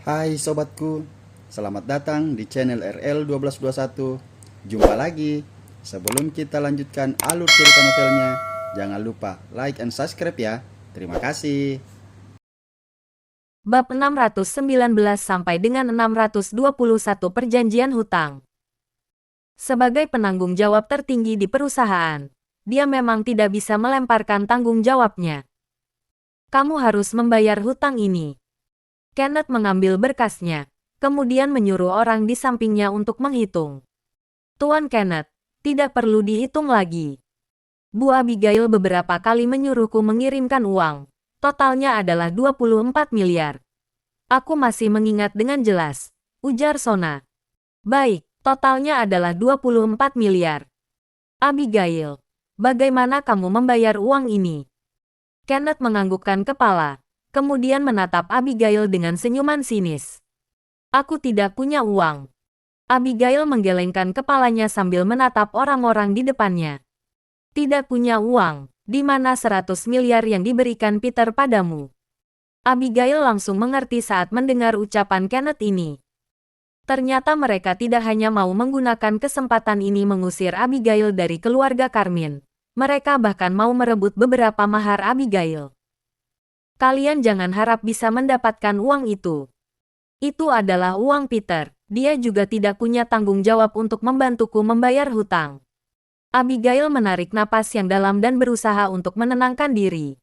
Hai sobatku, selamat datang di channel RL1221. Jumpa lagi. Sebelum kita lanjutkan alur cerita novelnya, jangan lupa like and subscribe ya. Terima kasih. Bab 619 sampai dengan 621 Perjanjian Hutang. Sebagai penanggung jawab tertinggi di perusahaan, dia memang tidak bisa melemparkan tanggung jawabnya. Kamu harus membayar hutang ini. Kenneth mengambil berkasnya, kemudian menyuruh orang di sampingnya untuk menghitung. Tuan Kenneth, tidak perlu dihitung lagi. Bu Abigail beberapa kali menyuruhku mengirimkan uang. Totalnya adalah 24 miliar. Aku masih mengingat dengan jelas, ujar Sona. Baik, totalnya adalah 24 miliar. Abigail, bagaimana kamu membayar uang ini? Kenneth menganggukkan kepala, kemudian menatap Abigail dengan senyuman sinis. Aku tidak punya uang. Abigail menggelengkan kepalanya sambil menatap orang-orang di depannya. Tidak punya uang, di mana 100 miliar yang diberikan Peter padamu? Abigail langsung mengerti saat mendengar ucapan Kenneth ini. Ternyata mereka tidak hanya mau menggunakan kesempatan ini mengusir Abigail dari keluarga Carmine. Mereka bahkan mau merebut beberapa mahar Abigail. Kalian jangan harap bisa mendapatkan uang itu. Itu adalah uang Peter. Dia juga tidak punya tanggung jawab untuk membantuku membayar hutang. Abigail menarik napas yang dalam dan berusaha untuk menenangkan diri.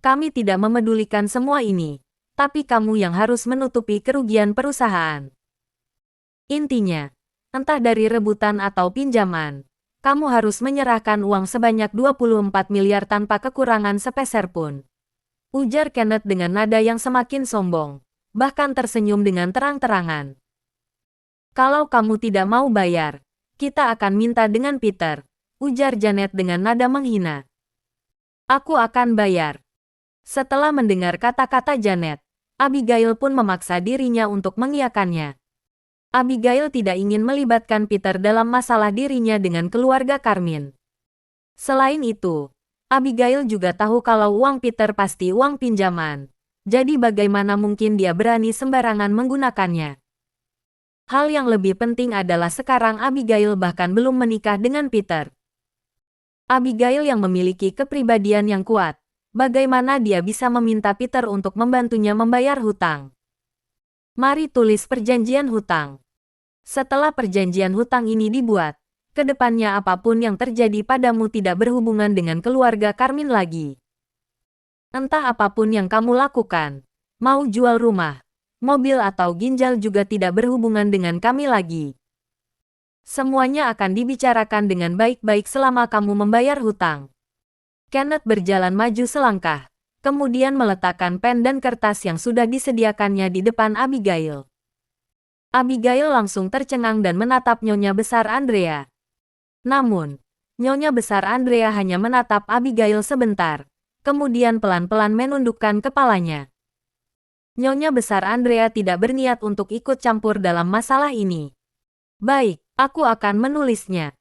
Kami tidak memedulikan semua ini. Tapi kamu yang harus menutupi kerugian perusahaan. Intinya, entah dari rebutan atau pinjaman, kamu harus menyerahkan uang sebanyak 24 miliar tanpa kekurangan sepeser pun. Ujar Kenneth dengan nada yang semakin sombong, bahkan tersenyum dengan terang-terangan. Kalau kamu tidak mau bayar, kita akan minta dengan Peter, ujar Janet dengan nada menghina. Aku akan bayar. Setelah mendengar kata-kata Janet, Abigail pun memaksa dirinya untuk mengiyakannya. Abigail tidak ingin melibatkan Peter dalam masalah dirinya dengan keluarga Carmine. Selain itu, Abigail juga tahu kalau uang Peter pasti uang pinjaman. Jadi bagaimana mungkin dia berani sembarangan menggunakannya? Hal yang lebih penting adalah sekarang Abigail bahkan belum menikah dengan Peter. Abigail yang memiliki kepribadian yang kuat. Bagaimana dia bisa meminta Peter untuk membantunya membayar hutang? Mari tulis perjanjian hutang. Setelah perjanjian hutang ini dibuat, kedepannya apapun yang terjadi padamu tidak berhubungan dengan keluarga Carmine lagi. Entah apapun yang kamu lakukan, mau jual rumah, mobil atau ginjal juga tidak berhubungan dengan kami lagi. Semuanya akan dibicarakan dengan baik-baik selama kamu membayar hutang. Kenneth berjalan maju selangkah, kemudian meletakkan pen dan kertas yang sudah disediakannya di depan Abigail. Abigail langsung tercengang dan menatap Nyonya Besar Andrea. Namun, Nyonya Besar Andrea hanya menatap Abigail sebentar, kemudian pelan-pelan menundukkan kepalanya. Nyonya Besar Andrea tidak berniat untuk ikut campur dalam masalah ini. Baik, aku akan menulisnya.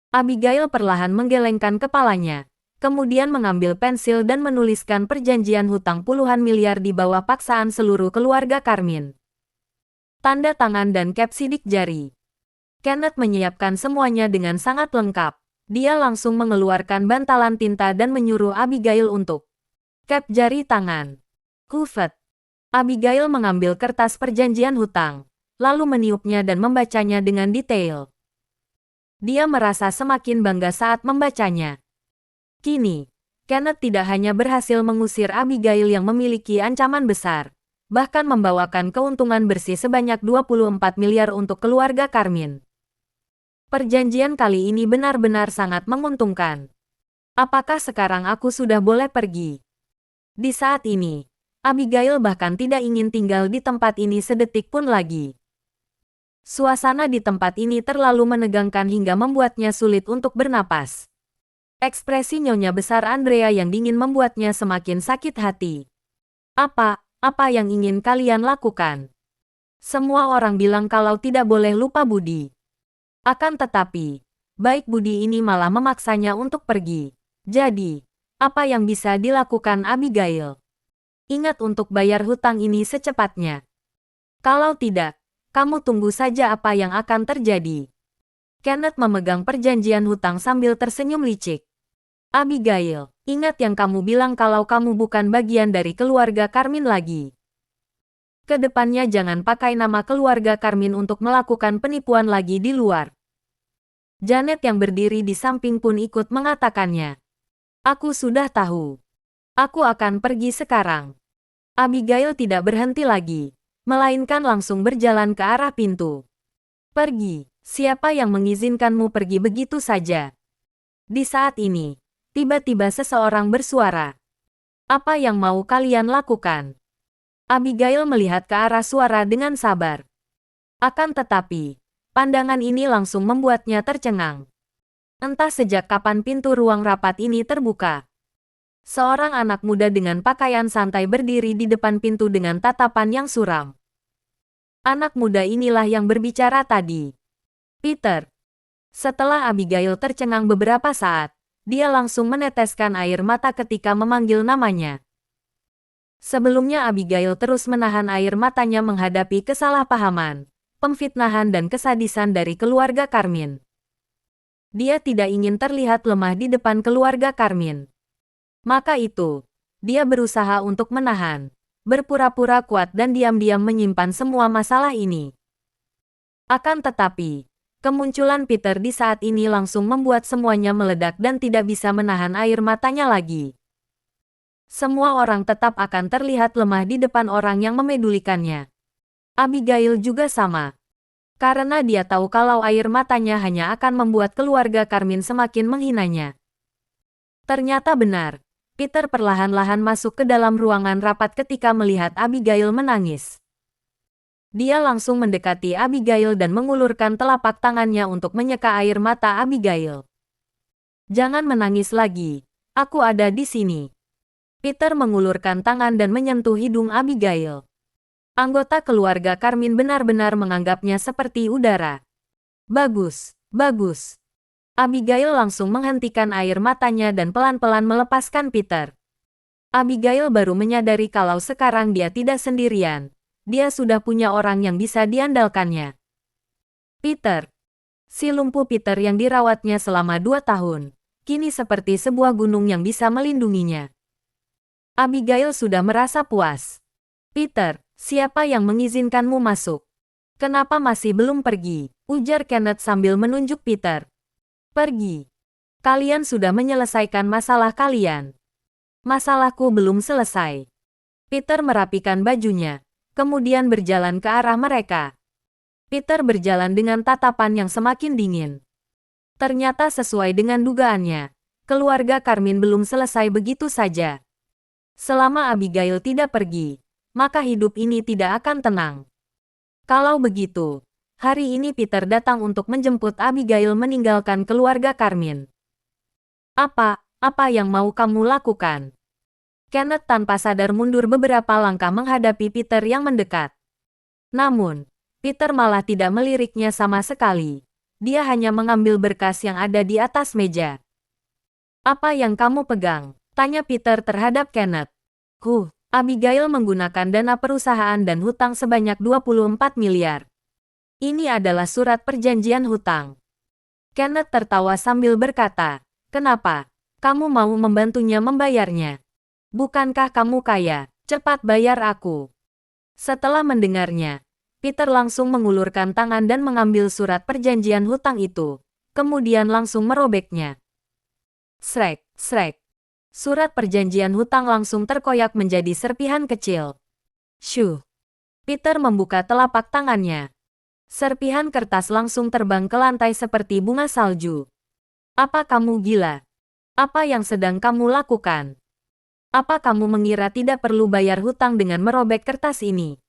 Abigail perlahan menggelengkan kepalanya, kemudian mengambil pensil dan menuliskan perjanjian hutang puluhan miliar di bawah paksaan seluruh keluarga Carmine. Tanda tangan dan cap sidik jari. Kenneth menyiapkan semuanya dengan sangat lengkap. Dia langsung mengeluarkan bantalan tinta dan menyuruh Abigail untuk cap jari tangan. Kufet. Abigail mengambil kertas perjanjian hutang, lalu meniupnya dan membacanya dengan detail. Dia merasa semakin bangga saat membacanya. Kini, Kenneth tidak hanya berhasil mengusir Abigail yang memiliki ancaman besar, bahkan membawakan keuntungan bersih sebanyak 24 miliar untuk keluarga Carmine. Perjanjian kali ini benar-benar sangat menguntungkan. Apakah sekarang aku sudah boleh pergi? Di saat ini, Abigail bahkan tidak ingin tinggal di tempat ini sedetik pun lagi. Suasana di tempat ini terlalu menegangkan hingga membuatnya sulit untuk bernapas. Ekspresi Nyonya Besar Andrea yang dingin membuatnya semakin sakit hati. Apa yang ingin kalian lakukan? Semua orang bilang kalau tidak boleh lupa budi. Akan tetapi, baik budi ini malah memaksanya untuk pergi. Jadi, apa yang bisa dilakukan Abigail? Ingat untuk bayar hutang ini secepatnya. Kalau tidak, kamu tunggu saja apa yang akan terjadi. Kenneth memegang perjanjian hutang sambil tersenyum licik. Abigail, ingat yang kamu bilang kalau kamu bukan bagian dari keluarga Carmine lagi. Kedepannya jangan pakai nama keluarga Carmine untuk melakukan penipuan lagi di luar. Janet yang berdiri di samping pun ikut mengatakannya. Aku sudah tahu. Aku akan pergi sekarang. Abigail tidak berhenti lagi, melainkan langsung berjalan ke arah pintu. Pergi, siapa yang mengizinkanmu pergi begitu saja? Di saat ini, tiba-tiba seseorang bersuara. Apa yang mau kalian lakukan? Abigail melihat ke arah suara dengan sabar. Akan tetapi, pandangan ini langsung membuatnya tercengang. Entah sejak kapan pintu ruang rapat ini terbuka. Seorang anak muda dengan pakaian santai berdiri di depan pintu dengan tatapan yang suram. Anak muda inilah yang berbicara tadi. Peter. Setelah Abigail tercengang beberapa saat, dia langsung meneteskan air mata ketika memanggil namanya. Sebelumnya Abigail terus menahan air matanya menghadapi kesalahpahaman, pemfitnahan dan kesadisan dari keluarga Carmine. Dia tidak ingin terlihat lemah di depan keluarga Carmine. Maka itu, dia berusaha untuk menahan, berpura-pura kuat dan diam-diam menyimpan semua masalah ini. Akan tetapi, kemunculan Peter di saat ini langsung membuat semuanya meledak dan tidak bisa menahan air matanya lagi. Semua orang tetap akan terlihat lemah di depan orang yang memedulikannya. Abigail juga sama. Karena dia tahu kalau air matanya hanya akan membuat keluarga Carmine semakin menghinanya. Ternyata benar. Peter perlahan-lahan masuk ke dalam ruangan rapat ketika melihat Abigail menangis. Dia langsung mendekati Abigail dan mengulurkan telapak tangannya untuk menyeka air mata Abigail. Jangan menangis lagi, aku ada di sini. Peter mengulurkan tangan dan menyentuh hidung Abigail. Anggota keluarga Carmine benar-benar menganggapnya seperti udara. Bagus, bagus. Abigail langsung menghentikan air matanya dan pelan-pelan melepaskan Peter. Abigail baru menyadari kalau sekarang dia tidak sendirian. Dia sudah punya orang yang bisa diandalkannya. Peter. Si lumpuh Peter yang dirawatnya selama 2 tahun, kini seperti sebuah gunung yang bisa melindunginya. Abigail sudah merasa puas. Peter, siapa yang mengizinkanmu masuk? Kenapa masih belum pergi? Ujar Kenneth sambil menunjuk Peter. Pergi. Kalian sudah menyelesaikan masalah kalian. Masalahku belum selesai. Peter merapikan bajunya, kemudian berjalan ke arah mereka. Peter berjalan dengan tatapan yang semakin dingin. Ternyata sesuai dengan dugaannya, keluarga Carmine belum selesai begitu saja. Selama Abigail tidak pergi, maka hidup ini tidak akan tenang. Kalau begitu, hari ini Peter datang untuk menjemput Abigail meninggalkan keluarga Carmine. Apa yang mau kamu lakukan? Kenneth tanpa sadar mundur beberapa langkah menghadapi Peter yang mendekat. Namun, Peter malah tidak meliriknya sama sekali. Dia hanya mengambil berkas yang ada di atas meja. Apa yang kamu pegang? Tanya Peter terhadap Kenneth. Abigail menggunakan dana perusahaan dan hutang sebanyak 24 miliar. Ini adalah surat perjanjian hutang. Kenneth tertawa sambil berkata, kenapa? Kamu mau membantunya membayarnya? Bukankah kamu kaya? Cepat bayar aku. Setelah mendengarnya, Peter langsung mengulurkan tangan dan mengambil surat perjanjian hutang itu, kemudian langsung merobeknya. Srek, srek. Surat perjanjian hutang langsung terkoyak menjadi serpihan kecil. Syuh. Peter membuka telapak tangannya. Serpihan kertas langsung terbang ke lantai seperti bunga salju. Apa kamu gila? Apa yang sedang kamu lakukan? Apa kamu mengira tidak perlu bayar hutang dengan merobek kertas ini?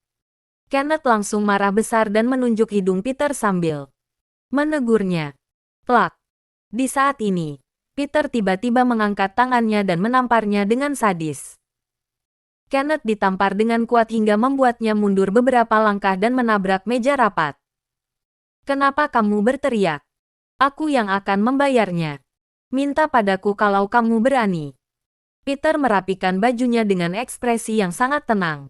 Kenneth langsung marah besar dan menunjuk hidung Peter sambil menegurnya. Plak. Di saat ini, Peter tiba-tiba mengangkat tangannya dan menamparnya dengan sadis. Kenneth ditampar dengan kuat hingga membuatnya mundur beberapa langkah dan menabrak meja rapat. Kenapa kamu berteriak? Aku yang akan membayarnya. Minta padaku kalau kamu berani. Peter merapikan bajunya dengan ekspresi yang sangat tenang.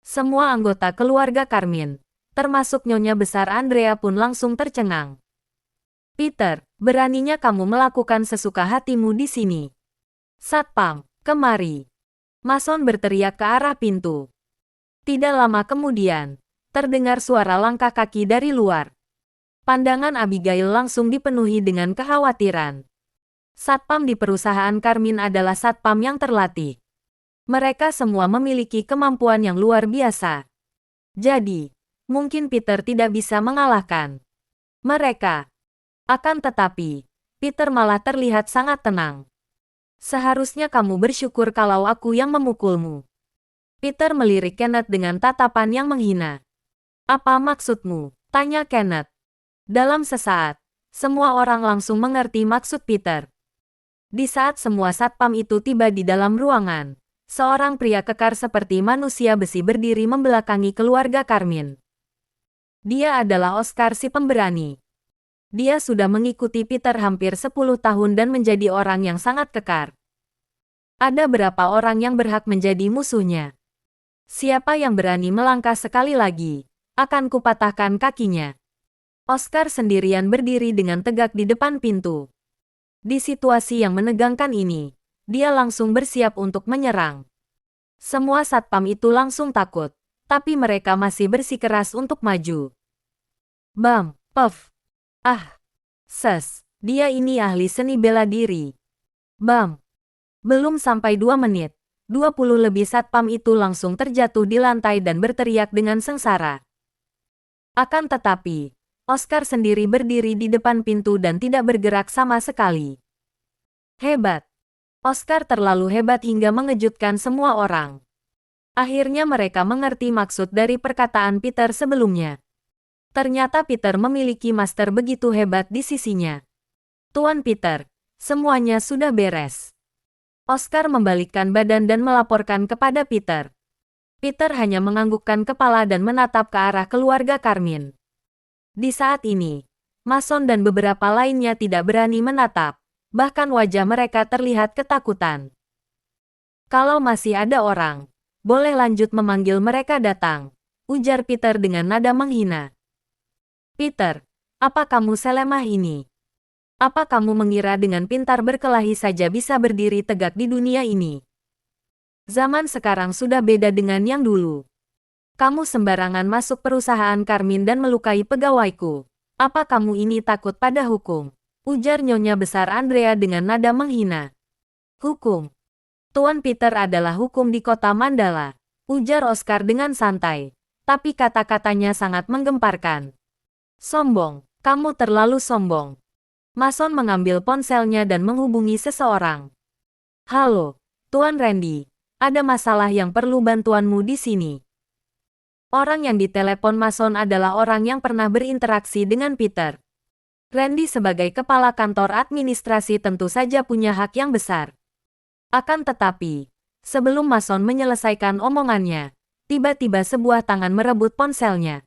Semua anggota keluarga Carmine, termasuk Nyonya Besar Andrea pun langsung tercengang. Peter, beraninya kamu melakukan sesuka hatimu di sini. Satpam, kemari. Mason berteriak ke arah pintu. Tidak lama kemudian, terdengar suara langkah kaki dari luar. Pandangan Abigail langsung dipenuhi dengan kekhawatiran. Satpam di perusahaan Carmine adalah satpam yang terlatih. Mereka semua memiliki kemampuan yang luar biasa. Jadi, mungkin Peter tidak bisa mengalahkan mereka. Akan tetapi, Peter malah terlihat sangat tenang. Seharusnya kamu bersyukur kalau aku yang memukulmu. Peter melirik Kenneth dengan tatapan yang menghina. Apa maksudmu? Tanya Kenneth. Dalam sesaat, semua orang langsung mengerti maksud Peter. Di saat semua satpam itu tiba di dalam ruangan, seorang pria kekar seperti manusia besi berdiri membelakangi keluarga Carmine. Dia adalah Oscar si pemberani. Dia sudah mengikuti Peter hampir 10 tahun dan menjadi orang yang sangat kekar. Ada berapa orang yang berhak menjadi musuhnya? Siapa yang berani melangkah sekali lagi, akan kupatahkan kakinya. Oscar sendirian berdiri dengan tegak di depan pintu. Di situasi yang menegangkan ini, dia langsung bersiap untuk menyerang. Semua satpam itu langsung takut, tapi mereka masih bersikeras untuk maju. Bam, puff. Ah, ses, dia ini ahli seni bela diri. Bam. Belum sampai 2 menit, 20 lebih satpam itu langsung terjatuh di lantai dan berteriak dengan sengsara. Akan tetapi, Oscar sendiri berdiri di depan pintu dan tidak bergerak sama sekali. Hebat. Oscar terlalu hebat hingga mengejutkan semua orang. Akhirnya mereka mengerti maksud dari perkataan Peter sebelumnya. Ternyata Peter memiliki master begitu hebat di sisinya. Tuan Peter, semuanya sudah beres. Oscar membalikkan badan dan melaporkan kepada Peter. Peter hanya menganggukkan kepala dan menatap ke arah keluarga Carmine. Di saat ini, Mason dan beberapa lainnya tidak berani menatap, bahkan wajah mereka terlihat ketakutan. Kalau masih ada orang, boleh lanjut memanggil mereka datang, ujar Peter dengan nada menghina. Peter, apa kamu selemah ini? Apa kamu mengira dengan pintar berkelahi saja bisa berdiri tegak di dunia ini? Zaman sekarang sudah beda dengan yang dulu. Kamu sembarangan masuk perusahaan Carmine dan melukai pegawaiku. Apa kamu ini takut pada hukum? Ujar Nyonya Besar Andrea dengan nada menghina. Hukum? Tuan Peter adalah hukum di kota Mandala. Ujar Oscar dengan santai. Tapi kata-katanya sangat menggemparkan. Sombong, kamu terlalu sombong. Mason mengambil ponselnya dan menghubungi seseorang. Halo, Tuan Randy. Ada masalah yang perlu bantuanmu di sini. Orang yang ditelepon Mason adalah orang yang pernah berinteraksi dengan Peter. Randy sebagai kepala kantor administrasi tentu saja punya hak yang besar. Akan tetapi, sebelum Mason menyelesaikan omongannya, tiba-tiba sebuah tangan merebut ponselnya.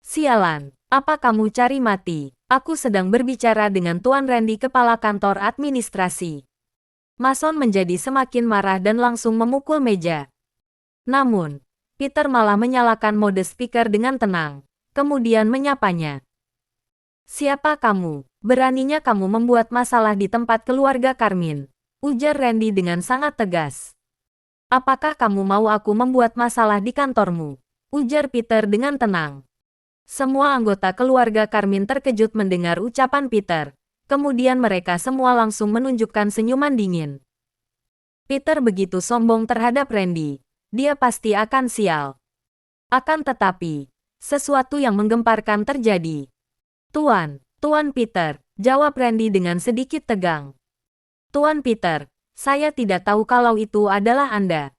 Sialan, apa kamu cari mati? Aku sedang berbicara dengan Tuan Randy kepala kantor administrasi. Mason menjadi semakin marah dan langsung memukul meja. Namun, Peter malah menyalakan mode speaker dengan tenang, kemudian menyapanya. Siapa kamu? Beraninya kamu membuat masalah di tempat keluarga Carmine, ujar Randy dengan sangat tegas. Apakah kamu mau aku membuat masalah di kantormu? Ujar Peter dengan tenang. Semua anggota keluarga Carmine terkejut mendengar ucapan Peter, kemudian mereka semua langsung menunjukkan senyuman dingin. Peter begitu sombong terhadap Randy. Dia pasti akan sial. Akan tetapi, sesuatu yang menggemparkan terjadi. Tuan Peter, jawab Randy dengan sedikit tegang. Tuan Peter, saya tidak tahu kalau itu adalah Anda.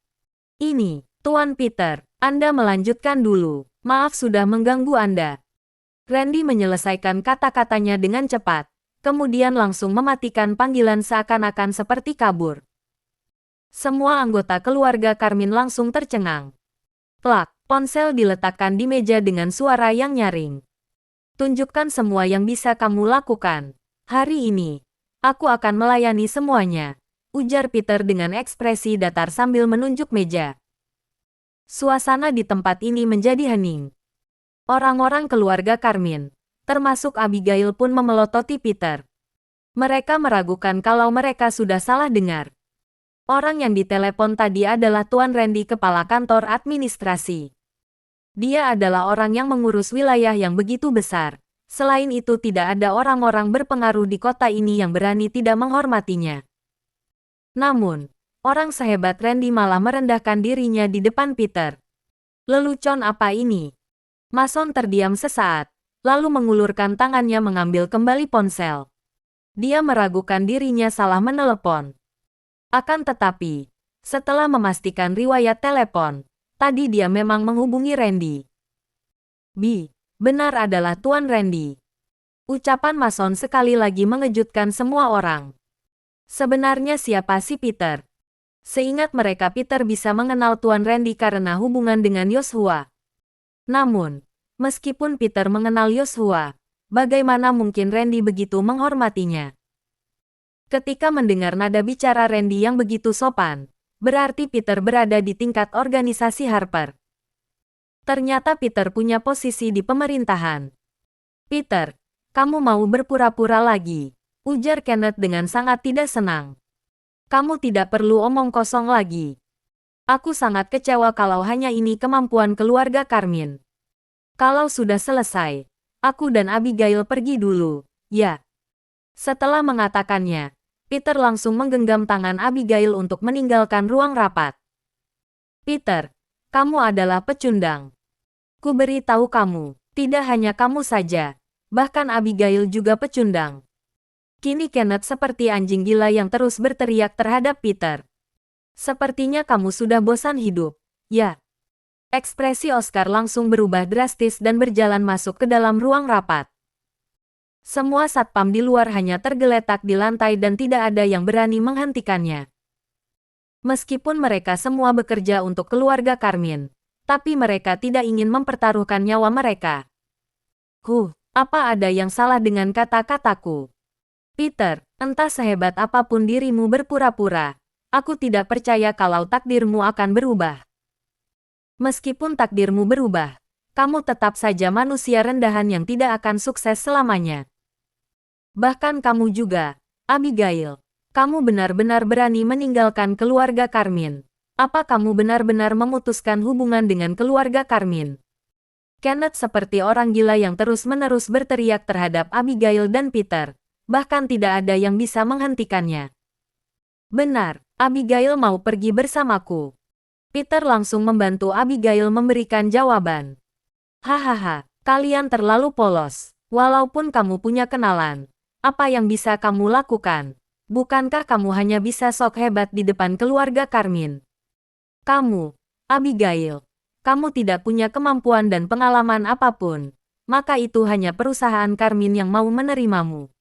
Ini, Tuan Peter, Anda melanjutkan dulu. Maaf sudah mengganggu Anda. Randy menyelesaikan kata-katanya dengan cepat, kemudian langsung mematikan panggilan seakan-akan seperti kabur. Semua anggota keluarga Carmine langsung tercengang. Plak, ponsel diletakkan di meja dengan suara yang nyaring. Tunjukkan semua yang bisa kamu lakukan. Hari ini, aku akan melayani semuanya, ujar Peter dengan ekspresi datar sambil menunjuk meja. Suasana di tempat ini menjadi hening. Orang-orang keluarga Carmine, termasuk Abigail pun memelototi Peter. Mereka meragukan kalau mereka sudah salah dengar. Orang yang ditelepon tadi adalah Tuan Randy, kepala kantor administrasi. Dia adalah orang yang mengurus wilayah yang begitu besar. Selain itu tidak ada orang-orang berpengaruh di kota ini yang berani tidak menghormatinya. Namun, orang sehebat Randy malah merendahkan dirinya di depan Peter. Lelucon apa ini? Mason terdiam sesaat, lalu mengulurkan tangannya mengambil kembali ponsel. Dia meragukan dirinya salah menelepon. Akan tetapi, setelah memastikan riwayat telepon, tadi dia memang menghubungi Randy. Benar adalah Tuan Randy. Ucapan Mason sekali lagi mengejutkan semua orang. Sebenarnya siapa si Peter? Seingat mereka, Peter bisa mengenal Tuan Randy karena hubungan dengan Yoshua. Namun, meskipun Peter mengenal Yoshua, bagaimana mungkin Randy begitu menghormatinya? Ketika mendengar nada bicara Randy yang begitu sopan, berarti Peter berada di tingkat organisasi Harper. Ternyata Peter punya posisi di pemerintahan. Peter, kamu mau berpura-pura lagi? Ujar Kenneth dengan sangat tidak senang. Kamu tidak perlu omong kosong lagi. Aku sangat kecewa kalau hanya ini kemampuan keluarga Carmine. Kalau sudah selesai, aku dan Abigail pergi dulu, ya. Setelah mengatakannya, Peter langsung menggenggam tangan Abigail untuk meninggalkan ruang rapat. Peter, kamu adalah pecundang. Ku beritahu kamu, tidak hanya kamu saja, bahkan Abigail juga pecundang. Kini Kenneth seperti anjing gila yang terus berteriak terhadap Peter. Sepertinya kamu sudah bosan hidup, ya. Ekspresi Oscar langsung berubah drastis dan berjalan masuk ke dalam ruang rapat. Semua satpam di luar hanya tergeletak di lantai dan tidak ada yang berani menghentikannya. Meskipun mereka semua bekerja untuk keluarga Carmine, tapi mereka tidak ingin mempertaruhkan nyawa mereka. Apa ada yang salah dengan kata-kataku? Peter, entah sehebat apapun dirimu berpura-pura, aku tidak percaya kalau takdirmu akan berubah. Meskipun takdirmu berubah, kamu tetap saja manusia rendahan yang tidak akan sukses selamanya. Bahkan kamu juga, Abigail. Kamu benar-benar berani meninggalkan keluarga Carmine. Apa kamu benar-benar memutuskan hubungan dengan keluarga Carmine? Kenneth seperti orang gila yang terus-menerus berteriak terhadap Abigail dan Peter. Bahkan tidak ada yang bisa menghentikannya. Benar, Abigail mau pergi bersamaku. Peter langsung membantu Abigail memberikan jawaban. Hahaha, kalian terlalu polos. Walaupun kamu punya kenalan, apa yang bisa kamu lakukan? Bukankah kamu hanya bisa sok hebat di depan keluarga Carmine? Kamu, Abigail, kamu tidak punya kemampuan dan pengalaman apapun, maka itu hanya perusahaan Carmine yang mau menerimamu.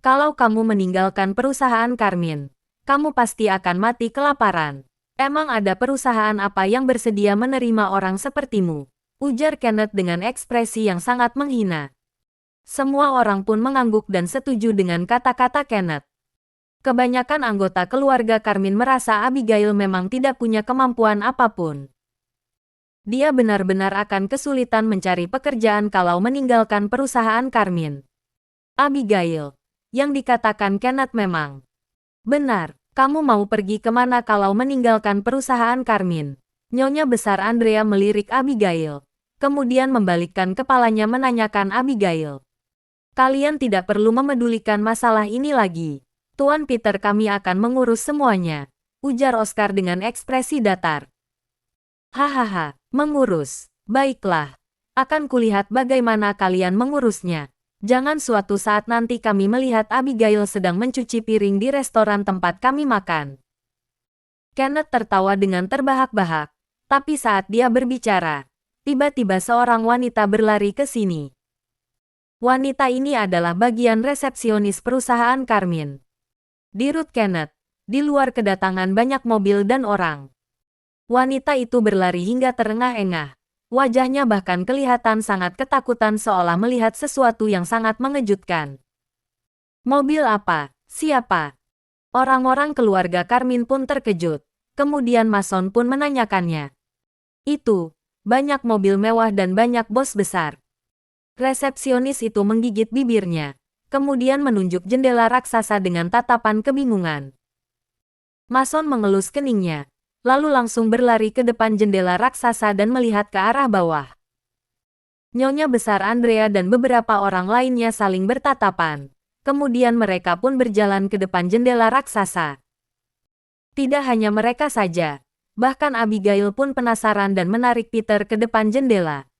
Kalau kamu meninggalkan perusahaan Carmine, kamu pasti akan mati kelaparan. Emang ada perusahaan apa yang bersedia menerima orang sepertimu? Ujar Kenneth dengan ekspresi yang sangat menghina. Semua orang pun mengangguk dan setuju dengan kata-kata Kenneth. Kebanyakan anggota keluarga Carmine merasa Abigail memang tidak punya kemampuan apapun. Dia benar-benar akan kesulitan mencari pekerjaan kalau meninggalkan perusahaan Carmine. Abigail, yang dikatakan Kenneth memang benar. Kamu mau pergi kemana kalau meninggalkan perusahaan Carmine? Nyonya besar Andrea melirik Abigail, kemudian membalikkan kepalanya menanyakan Abigail. Kalian tidak perlu memedulikan masalah ini lagi. Tuan Peter, kami akan mengurus semuanya, ujar Oscar dengan ekspresi datar. Hahaha, mengurus. Baiklah. Akan kulihat bagaimana kalian mengurusnya. Jangan suatu saat nanti kami melihat Abigail sedang mencuci piring di restoran tempat kami makan. Kenneth tertawa dengan terbahak-bahak, tapi saat dia berbicara, tiba-tiba seorang wanita berlari ke sini. Wanita ini adalah bagian resepsionis perusahaan Carmine. Dirut Kenneth, di luar kedatangan banyak mobil dan orang. Wanita itu berlari hingga terengah-engah. Wajahnya bahkan kelihatan sangat ketakutan seolah melihat sesuatu yang sangat mengejutkan. Mobil apa? Siapa? Orang-orang keluarga Carmine pun terkejut. Kemudian Mason pun menanyakannya. Itu, banyak mobil mewah dan banyak bos besar. Resepsionis itu menggigit bibirnya, kemudian menunjuk jendela raksasa dengan tatapan kebingungan. Mason mengelus keningnya, lalu langsung berlari ke depan jendela raksasa dan melihat ke arah bawah. Nyonya besar Andrea dan beberapa orang lainnya saling bertatapan. Kemudian mereka pun berjalan ke depan jendela raksasa. Tidak hanya mereka saja, bahkan Abigail pun penasaran dan menarik Peter ke depan jendela.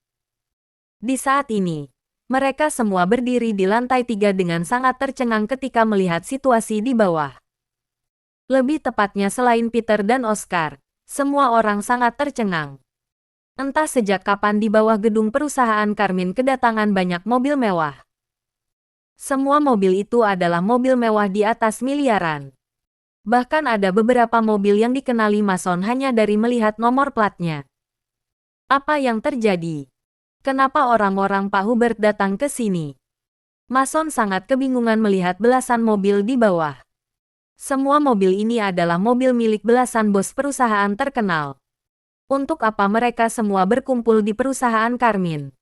Di saat ini, mereka semua berdiri di lantai 3 dengan sangat tercengang ketika melihat situasi di bawah. Lebih tepatnya selain Peter dan Oscar, semua orang sangat tercengang. Entah sejak kapan di bawah gedung perusahaan Carmine kedatangan banyak mobil mewah. Semua mobil itu adalah mobil mewah di atas miliaran. Bahkan ada beberapa mobil yang dikenali Mason hanya dari melihat nomor platnya. Apa yang terjadi? Kenapa orang-orang Pak Hubert datang ke sini? Mason sangat kebingungan melihat belasan mobil di bawah. Semua mobil ini adalah mobil milik belasan bos perusahaan terkenal. Untuk apa mereka semua berkumpul di perusahaan Carmine?